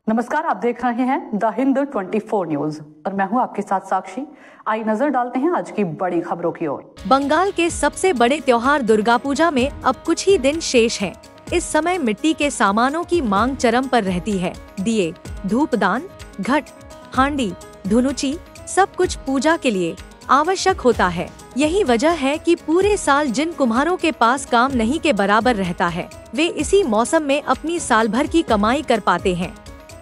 नमस्कार, आप देख रहे हैं द हिंद 24 न्यूज और मैं हूं आपके साथ साक्षी। आई नजर डालते हैं आज की बड़ी खबरों की ओर। बंगाल के सबसे बड़े त्योहार दुर्गा पूजा में अब कुछ ही दिन शेष हैं। इस समय मिट्टी के सामानों की मांग चरम पर रहती है। दिए, धूपदान, घट, हांडी, धुनुची, सब कुछ पूजा के लिए आवश्यक होता है। यही वजह है कि पूरे साल जिन कुम्हारों के पास काम नहीं के बराबर रहता है, वे इसी मौसम में अपनी साल भर की कमाई कर पाते हैं।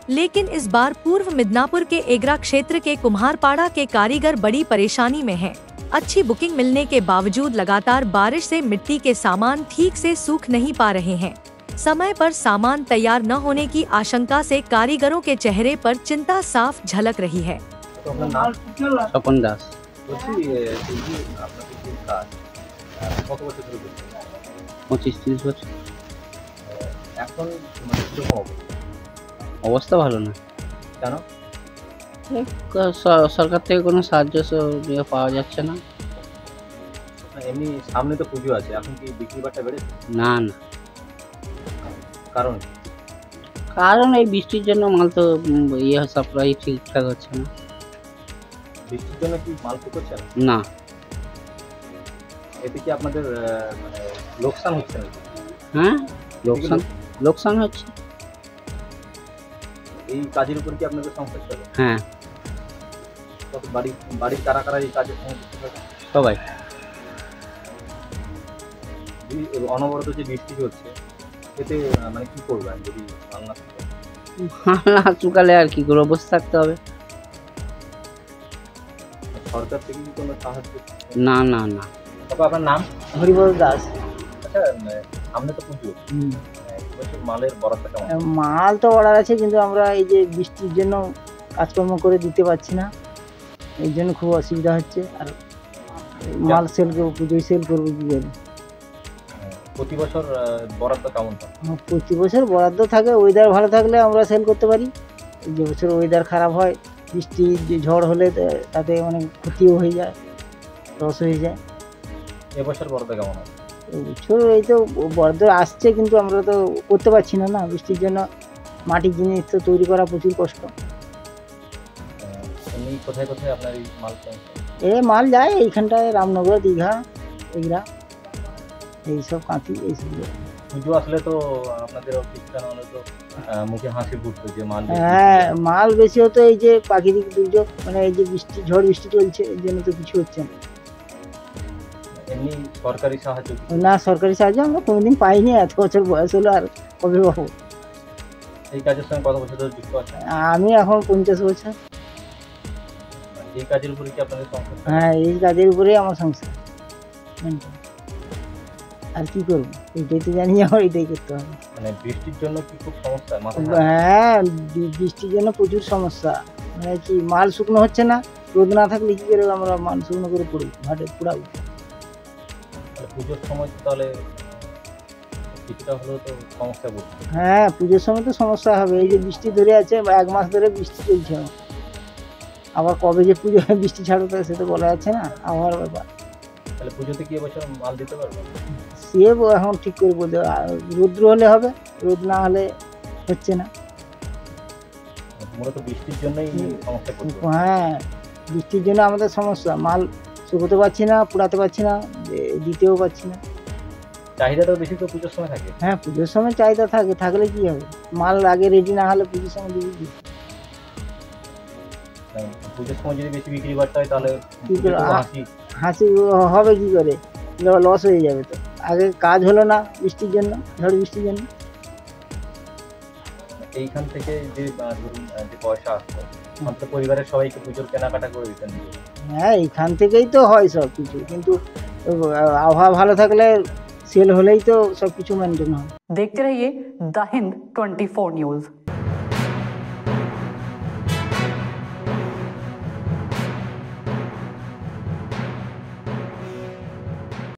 लेकिन इस बार पूर्व मिदनापुर के एगरा क्षेत्र के कुम्हारपाड़ा के कारीगर बड़ी परेशानी में हैं। अच्छी बुकिंग मिलने के बावजूद लगातार बारिश से मिट्टी के सामान ठीक से सूख नहीं पा रहे हैं। समय पर सामान तैयार न होने की आशंका से कारीगरों के चेहरे पर चिंता साफ झलक रही है। স্বপন দাস। পঁচিশ 30 বছর। অবস্থা ভালো না। কেন? সরকার থেকে কোনো সাহায্য পাওয়া যাচ্ছে না। এমনি সামনে তো পুজো আছে, এখন কি বিক্রি বাট্টা বেড়েছে? না না, কারণ এই বৃষ্টির জন্য মাল তো সাপ্লাই ঠিকঠাক হচ্ছে না। বৃষ্টির জন্য কি মাল শুকোচ্ছে না? না। এতে কি আপনাদের মানে লোকসান হচ্ছে না? হ্যাঁ, লোকসান হচ্ছে। এই কাজের উপর কি আপনাদের সংসার চলে? হ্যাঁ। কত বাড়ির কারা কারা এই কাজের সঙ্গে যুক্ত থাকে? সবাই। অনবরত যে বৃষ্টি হচ্ছে এতে মানে কি করবেন যদি মাল না থাকে? মাল না শুকালে আর কি করবো, বসে থাকতে হবে। সরকার থেকে কি কোনো সাহায্য? না না না। আপনার নাম? হরিবল দাস। আচ্ছা, সামনে তো পুজো, মালের বরাদ্দ কেমন? মাল তো অর্ডার আছে, কিন্তু আমরা এই যে বৃষ্টির জন্য কাজকর্ম করে দিতে পারছি না, এই জন্য খুব অসুবিধা হচ্ছে। আর মাল সেল করবো, পুজোয় সেল করবো কি করে? প্রতি বছর বরাদ্দ কেমন থাকে? প্রতি বছর বরাদ্দ থাকে, ওয়েদার ভালো থাকলে আমরা সেল করতে পারি। যে বছর ওয়েদার খারাপ হয়, বৃষ্টি ঝড় হলে তাতে অনেক ক্ষতিও হয়ে যায়, লস হয়ে যায়। এবছর বরাদ্দ কেমন হয়? এবছর এই তো বরাদ্দ আসছে, কিন্তু আমরা তো করতে পারছি না, বৃষ্টির জন্য। মাটির জিনিস তো তৈরি করা প্রচুর কষ্ট। কোথায় কোথায় আপনার এই মাল? মাল যায় এইখানটায়, রামনগর, দীঘা, এগুলা এইসব কাঁথি এইসব। পুজো আসলে তো আপনাদের অফিসখানা হলে তো মুখে হাসি ফুটতো যে মাল। হ্যাঁ, মাল বেশি হতো। এই যে প্রাকৃতিক দুর্যোগ, মানে এই যে বৃষ্টি, ঝড় বৃষ্টি চলছে, এই জন্য তো কিছু হচ্ছে না। এমনি সরকারি সাহায্য? না, সরকারি সাহায্য আমরা কোনোদিন পাইনি। এত বছর বয়স হলো, আর কবে পাবো? এই কাজের সঙ্গে কত বছর ধরে যুক্ত আছেন? আমি এখন 50 বছর। এই কাজের উপরে কি আপনাদের সংসার? হ্যাঁ, এই কাজের উপরেই আমার সংসার। আর কি করবো, এটাই তো জানি, আমার এটাই করতে হবে। মানে বৃষ্টির জন্য কি খুব সমস্যা? হ্যাঁ, বৃষ্টির জন্য প্রচুর সমস্যা। মানে কি, মাল শুকনো হচ্ছে না। রোদ না থাকলে কি করে আমরা মাল শুকনো করে ঘাটে পুড়াবো? পুজোর সময় তাহলে কিছুটা হলেও তো সমস্যা পড়ছে। হ্যাঁ, পুজোর সময় তো সমস্যা হবে। এই যে বৃষ্টি ধরে আছে, 1 মাস ধরে বৃষ্টি চলছে, আবার কবে যে পুজো বৃষ্টি ছাড়বে সে তো বলা যাচ্ছে না, আবহাওয়ার ব্যাপার। তাহলে পুজোতে কি এবছর মাল দিতে পারবে? সে এখন ঠিক করে বলতে, রৌদ্র হলে হবে, রোদ না হলে হচ্ছে না। মূলত বৃষ্টির জন্যই সমস্যা পড়ছে। হ্যাঁ, বৃষ্টির জন্য আমাদের সমস্যা। মাল শুকোতে পারছি না, পুড়াতে পারছি না, দিতেও পারছি না। চাহিদাটাও বেশি তো পুজোর সময় থাকে। হ্যাঁ, পুজোর সময় চাহিদা থাকে, থাকলে কি হবে? মাল আগে রেডি না হলে পুজোর সময় দিবি কি? পুজোর সময় যদি বেশি বিক্রি বাড়তে হয় তাহলে হাসি হবে কি করে? লস হয়ে যাবে তো। আগে কাজ হলো না বৃষ্টির জন্য, ঝড় বৃষ্টির জন্য। এইখান থেকে যে ধরুন যে পয়সা আসতো, আমাদের পরিবারের সবাইকে পুজোর কেনাকাটা করে দিতেন। হ্যাঁ, এইখান থেকেই তো হয় সব কিছু, কিন্তু আবহাওয়া ভালো থাকলে, সেল হলেই তো সব কিছু মেনটেন হয়। देखते रहिए द हिंद 24 न्यूज।